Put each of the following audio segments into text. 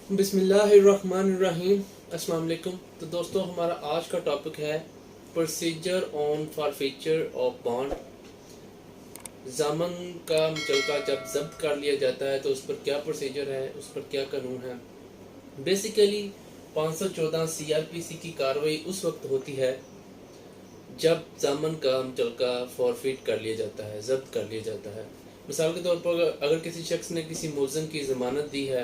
बिस्मिल्लाहिर्रहमानिर्रहीम। अस्सलाम वालेकुम। तो दोस्तों, हमारा आज का टॉपिक है procedure on forfeiture of bond. ज़ामन का मुचलका जब जब्त कर लिया जाता है तो उस पर क्या प्रोसीजर है, उस पर क्या कानून है। बेसिकली 514 CRPC की कार्रवाई उस वक्त होती है जब ज़ामन का मुचलका फॉरफिट कर लिया जाता है, जब्त कर लिया जाता है। मिसाल के तौर पर अगर किसी शख्स ने किसी मुलज़िम की ज़मानत दी है,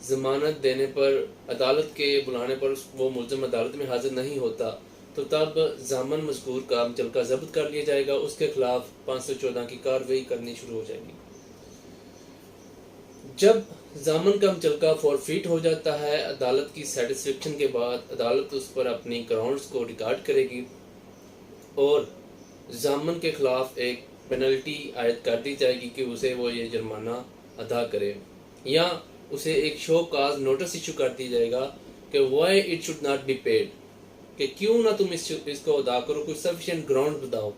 ज़मानत देने पर अदालत के बुलाने पर वो मुलज़िम अदालत में हाजिर नहीं होता, तो तब ज़ामन मज़कूर का मुचलका जब्त कर लिया जाएगा, उसके खिलाफ 514 की कार्रवाई करनी शुरू हो जाएगी। जब ज़ामन का मुचलका फॉरफिट हो जाता है, अदालत की सेटिस्फेक्शन के बाद अदालत उस पर अपनी ग्राउंड्स को रिकॉर्ड करेगी और ज़ामन के खिलाफ एक पेनल्टी आयद कर दी जाएगी कि उसे वो ये जुर्माना अदा करे, या उसे एक शो काज नोटिस इशू कर दी जाएगा कि why it should not be paid, कि क्यों ना तुम इसको अदा करो, कुछ सफिशिएंट ग्राउंड बताओ।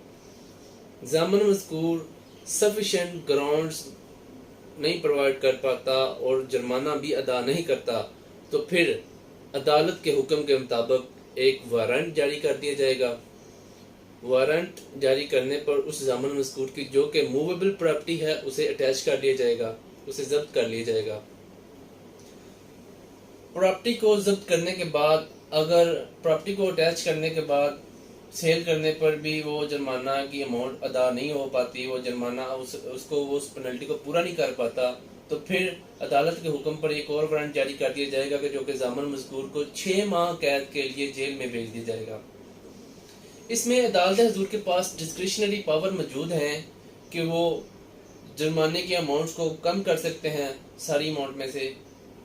ज़ामन मज़कूर सफिशिएंट ग्राउंड्स नहीं प्रोवाइड कर पाता और जुर्माना भी अदा नहीं करता, तो फिर अदालत के हुक्म के मुताबिक एक वारंट जारी कर दिया जाएगा। वारंट जारी करने पर उस ज़ामन मज़कूर की जो कि मूवेबल प्रॉपर्टी है उसे अटैच कर लिया जाएगा, उसे जब्त कर लिया जाएगा। प्रॉपर्टी को जब्त करने के बाद, अगर प्रॉपर्टी को अटैच करने के बाद सेल करने पर भी वो जुर्माना की अमाउंट अदा नहीं हो पाती, वो जुर्माना उसको वो उस पेनल्टी को पूरा नहीं कर पाता, तो फिर अदालत के हुक्म पर एक और वारंट जारी कर दिया जाएगा कि जो कि ज़ामन मज़कूर को 6 माह कैद के लिए जेल में भेज दिया जाएगा। इसमें अदालत हजूर के पास डिस्क्रिशनरी पावर मौजूद है कि वो जुर्माने की अमाउंट्स को कम कर सकते हैं, सारी अमाउंट में से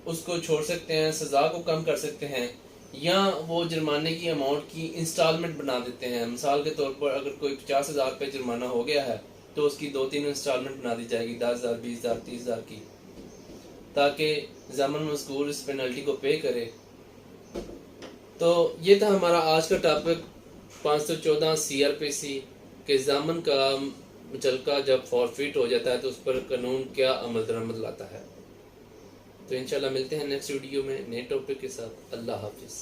उसको छोड़ सकते हैं, सज़ा को कम कर सकते हैं, या वो जुर्माने की अमाउंट की इंस्टॉलमेंट बना देते हैं। मिसाल के तौर पर अगर कोई 50,000 रुपये जुर्माना हो गया है तो उसकी 2-3 इंस्टॉलमेंट बना दी जाएगी, 10,000, 20,000, 30,000 की, ताकि ज़ामन मज़कूर इस पेनल्टी को पे करे। तो ये था हमारा आज का टॉपिक 514 CRPC के ज़ामन का मुचलका जब फॉरफिट हो जाता है तो उस पर कानून क्या अमल दरामद लाता है। तो इंशाल्लाह मिलते हैं नेक्स्ट वीडियो में नए टॉपिक के साथ। अल्लाह हाफिज़।